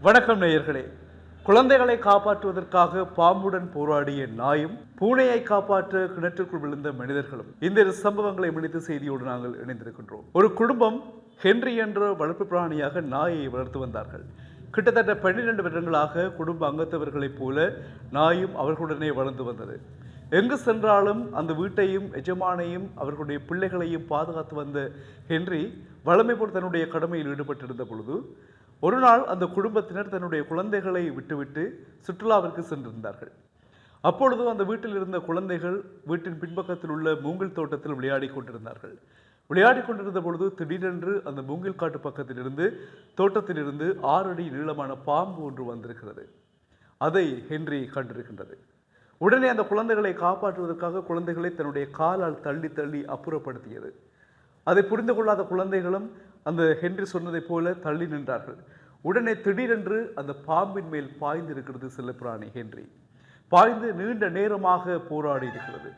வணக்கம் நேயர்களே. குழந்தைகளை காப்பாற்றுவதற்காக பாம்புடன் போராடிய நாயும், பூனையை காப்பாற்ற கிணற்றுக்குள் விழுந்த மனிதர்களும், இந்த சம்பவங்களை முன்னிட்டு செய்தியோடு நாங்கள் இணைந்திருக்கின்றோம். ஒரு குடும்பம் ஹென்றி என்ற வளர்ப்பு பிராணியாக நாயை வளர்த்து வந்தார்கள். கிட்டத்தட்ட 12 வருடங்களாக குடும்ப அங்கத்தவர்களைப் போல நாயும் அவர்களுடனே வளர்ந்து வந்தது. எங்கு சென்றாலும் அந்த வீட்டையும் எஜமானையும் அவர்களுடைய பிள்ளைகளையும் பாதுகாத்து வந்த ஹென்றி வழமை போல் தன்னுடைய கடமையில் ஈடுபட்டிருந்த பொழுது ஒரு நாள் அந்த குடும்பத்தினர் தன்னுடைய குழந்தைகளை விட்டுவிட்டு சுற்றுலாவிற்கு சென்றிருந்தார்கள். அப்பொழுது அந்த வீட்டில் இருந்த குழந்தைகள் வீட்டின் பின்பக்கத்தில் உள்ள மூங்கில் தோட்டத்தில் விளையாடி கொண்டிருந்தார்கள். விளையாடி கொண்டிருந்த பொழுது திடீரென்று அந்த மூங்கில் காட்டு பக்கத்திலிருந்து தோட்டத்திலிருந்து 6 அடி நீளமான பாம்பு ஒன்று வந்திருக்கிறது. அதை ஹென்றி கண்டிருக்கின்றது. உடனே அந்த குழந்தைகளை காப்பாற்றுவதற்காக குழந்தைகளை தன்னுடைய காலால் தள்ளி தள்ளி அப்புறப்படுத்தியது. அதை புரிந்து கொள்ளாத குழந்தைகளும் அந்த ஹென்றி சொன்னதைப் போல தள்ளி நின்றார்கள். உடனே திடீரென்று அந்த பாம்பின் மேல் பாய்ந்திருக்கிறது செல்லப்பிராணி ஹென்றி. பாய்ந்து நீண்ட நேரமாக போராடி இருக்கிறது.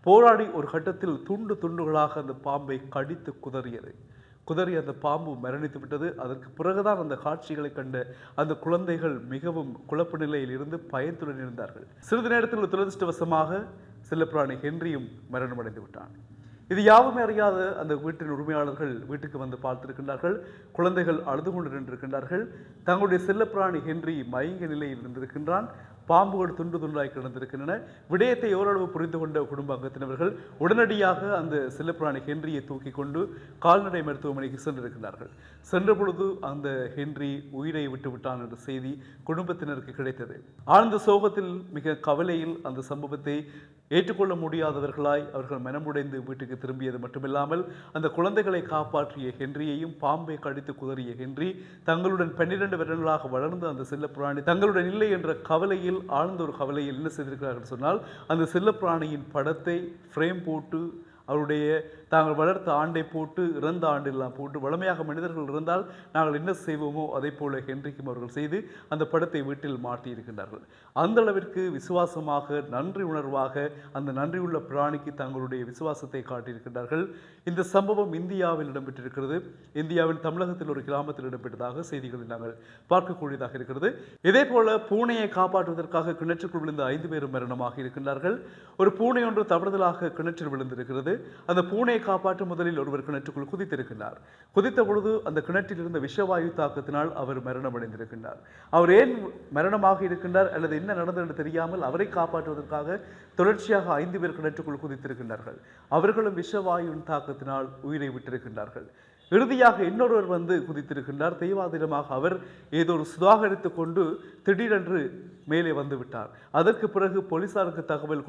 போராடி ஒரு கட்டத்தில் துண்டு துண்டுகளாக அந்த பாம்பை கடித்து குதறி அந்த பாம்பு மரணித்து விட்டது. அதற்கு பிறகுதான் அந்த காட்சிகளை கண்ட அந்த குழந்தைகள் மிகவும் குழப்ப நிலையில் இருந்து பயத்துடன் இருந்தார்கள். சிறிது நேரத்தில் துரதிருஷ்டவசமாக செல்லப்பிராணி ஹென்றியும் மரணமடைந்து விட்டான். இது யாவுமே அறியாத அந்த வீட்டின் உரிமையாளர்கள் வீட்டுக்கு வந்து பார்த்திருக்கின்றார்கள். குழந்தைகள் அழுது கொண்டு நின்றிருக்கின்றார்கள். தங்களுடைய செல்லப்பிராணி ஹென்றி மயங்க நிலையில் இருந்திருக்கின்றான். பாம்புகள் துண்டு துண்டாய் கிடந்திருக்கின்றன. விடயத்தை ஓரளவு புரிந்து கொண்ட குடும்ப அங்கத்தினர்கள் உடனடியாக அந்த செல்லப்பிராணி ஹென்ரியை தூக்கி கொண்டு கால்நடை மருத்துவமனைக்கு சென்றிருக்கிறார்கள். சென்ற பொழுது அந்த ஹென்றி உயிரை விட்டு விட்டான் என்ற செய்தி குடும்பத்தினருக்கு கிடைத்தது. ஆழ்ந்த சோகத்தில் மிக கவலையில் அந்த சம்பவத்தை ஏற்றுக்கொள்ள முடியாதவர்களாய் அவர்கள் மனமுடைந்து வீட்டுக்கு திரும்பியது மட்டுமில்லாமல் அந்த குழந்தைகளை காப்பாற்றிய ஹென்ரியையும் பாம்பை கடித்து குதறிய ஹென்றி தங்களுடன் 12 வருடங்களாக வளர்ந்த அந்த செல்லப்பிராணி தங்களுடன் இல்லை என்ற கவலையில் ஆழ்ந்த ஒரு கவலையில் என்ன செய்திருக்கிறார்கள் சொன்னால் அந்த செல்லப்பிராணியின் படத்தை ஃப்ரேம் போட்டு அவருடைய தாங்கள் வளர்த்த ஆண்டை போட்டு இறந்த ஆண்டெல்லாம் போட்டு வளமையாக மனிதர்கள் இருந்தால் நாங்கள் என்ன செய்வோமோ அதை போல ஹென்றிக்கும் அவர்கள் செய்து அந்த படத்தை வீட்டில் மாட்டியிருக்கின்றார்கள். அந்த அளவிற்கு விசுவாசமாக நன்றி உணர்வாக அந்த நன்றியுள்ள பிராணிக்கு தங்களுடைய விசுவாசத்தை காட்டியிருக்கின்றார்கள். இந்த சம்பவம் இந்தியாவில் இடம்பெற்றிருக்கிறது. இந்தியாவின் தமிழகத்தில் ஒரு கிராமத்தில் இடம்பெற்றதாக செய்திகளில் நாங்கள் பார்க்கக்கூடியதாக இருக்கிறது. இதே போல பூனையை காப்பாற்றுவதற்காக கிணற்றுக்குள் விழுந்த 5 பேரும் மரணமாக இருக்கின்றார்கள். ஒரு பூனை ஒன்று தவறுதலாக கிணற்றில் விழுந்திருக்கிறது. அந்த பூனையை காப்பாற்ற முதலில் ஒருவர் கிணற்றுக்குள் குதித்திருக்கிறார். குதித்த பொழுது அந்த கிணற்றில் இருந்த விஷவாயு தாக்கத்தினால் அவர் மரணமடைந்திருக்கின்றார். அவர் ஏன் மரணமாக இருக்கின்றார் அல்லது என்ன நடந்தது என்று தெரியாமல் அவரை காப்பாற்றுவதற்காக தொடர்ச்சியாக 5 பேர் கிணற்றுக்குள் குதித்திருக்கின்றார்கள். அவர்களும் விஷவாயுவின் தாக்கத்தினால் உயிரை விட்டிருக்கின்றார்கள். இறுதியாக இன்னொருவர் வந்து குதித்திருக்கின்றார். தெய்வாதீனமாக அவர் ஏதோ ஒரு சுதாகரித்துக் கொண்டு திடீரென்று மேலே வந்து விட்டார். அதற்கு பிறகு போலீசாருக்கு தகவல்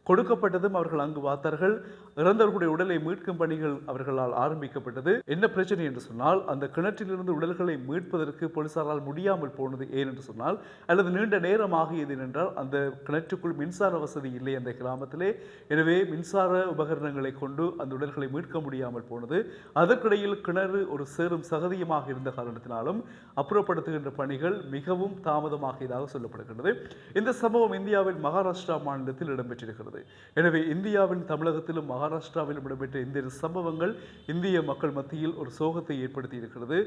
கொடுக்கப்பட்டதும் அவர்கள் அங்கு பார்த்தார்கள். இறந்தவர்களுடைய உடலை மீட்கும் பணிகள் அவர்களால் ஆரம்பிக்கப்பட்டது. என்ன பிரச்சனை என்று சொன்னால் அந்த கிணற்றிலிருந்து உடல்களை மீட்பதற்கு போலீசாரால் முடியாமல் போனது ஏன் என்று சொன்னால் அல்லது நீண்ட நேரம் ஆகியது என்றால் அந்த கிணற்றுக்குள் மின்சார வசதி இல்லை அந்த கிராமத்திலே. எனவே மின்சார உபகரணங்களை கொண்டு அந்த உடல்களை மீட்க முடியாமல் போனது. அதற்கிடையில் கிணறு ஒரு சேரும் சகதியமாக இருந்த காரணத்தினாலும் அப்புறப்படுத்துகின்ற பணிகள் மிகவும் தாமதமாகியதாக சொல்லப்படுகிறது. இந்த சம்பவம் இந்தியாவில் மகாராஷ்டிரா மாநிலத்தில் இடம்பெற்றிருக்கிறது. எனவே இந்தியாவின் தமிழகத்திலும் மகாராஷ்டிராவிலும் இடம்பெற்ற இந்த சம்பவங்கள் இந்திய மக்கள் மத்தியில் ஒரு சோகத்தை ஏற்படுத்தி இருக்கிறது.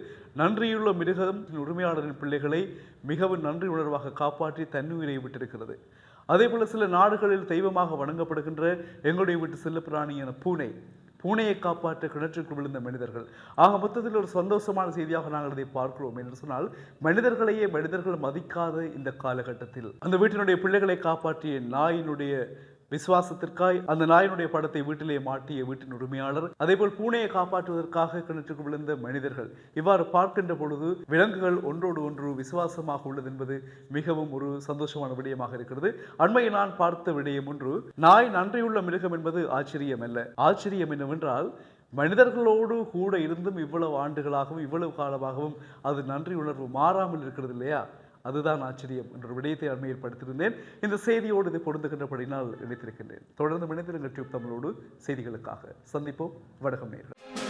நன்றியுள்ள மிருகம் உரிமையாளரின் பிள்ளைகளை மிகவும் நன்றி உணர்வாக காப்பாற்றி தன்னுயிரை விட்டிருக்கிறது. அதே போல சில நாடுகளில் தெய்வமாக வணங்கப்படுகின்ற எங்களுடைய வீட்டு செல்லப்பிராணியான பூனையை காப்பாற்ற கிணற்றுக்குள் விழுந்த மனிதர்கள். ஆக மொத்தத்தில் ஒரு சந்தோஷமான செய்தியாக நாங்கள் இதை பார்க்கிறோம் என்று சொன்னால் மனிதர்களையே மனிதர்கள் மதிக்காத இந்த காலகட்டத்தில் அந்த வீட்டினுடைய பிள்ளைகளை காப்பாற்றிய நாயினுடைய விசுவாசத்திற்காய் அந்த நாயினுடைய படத்தை வீட்டிலே மாட்டிய வீட்டின் உரிமையாளர், அதேபோல் பூனையை காப்பாற்றுவதற்காக கிணற்றுக்கு விழுந்த மனிதர்கள், இவ்வாறு பார்க்கின்ற பொழுது விலங்குகள் ஒன்றோடு ஒன்று விசுவாசமாக உள்ளது என்பது மிகவும் ஒரு சந்தோஷமான விடயமாக இருக்கிறது. அண்மையில் நான் பார்த்த விடயம் ஒன்று, நாய் நன்றியுள்ள மிருகம் என்பது ஆச்சரியம் அல்ல. ஆச்சரியம் என்னவென்றால் மனிதர்களோடு கூட இருந்தும் இவ்வளவு ஆண்டுகளாகவும் இவ்வளவு காலமாகவும் அது நன்றி உணர்வு மாறாமல் இருக்கிறது இல்லையா? அதுதான் ஆச்சரியம் என்ற விடயத்தை அண்மையில் படுத்திருந்தேன். இந்த செய்தியோடு இதை பொருந்துகின்றபடினால் இணைத்திருக்கின்றேன். தொடர்ந்து இணைந்திருங்கள் டியூப் தமிழோடு செய்திகளுக்காக. சந்திப்போம். வணக்கம் நேயர்களே.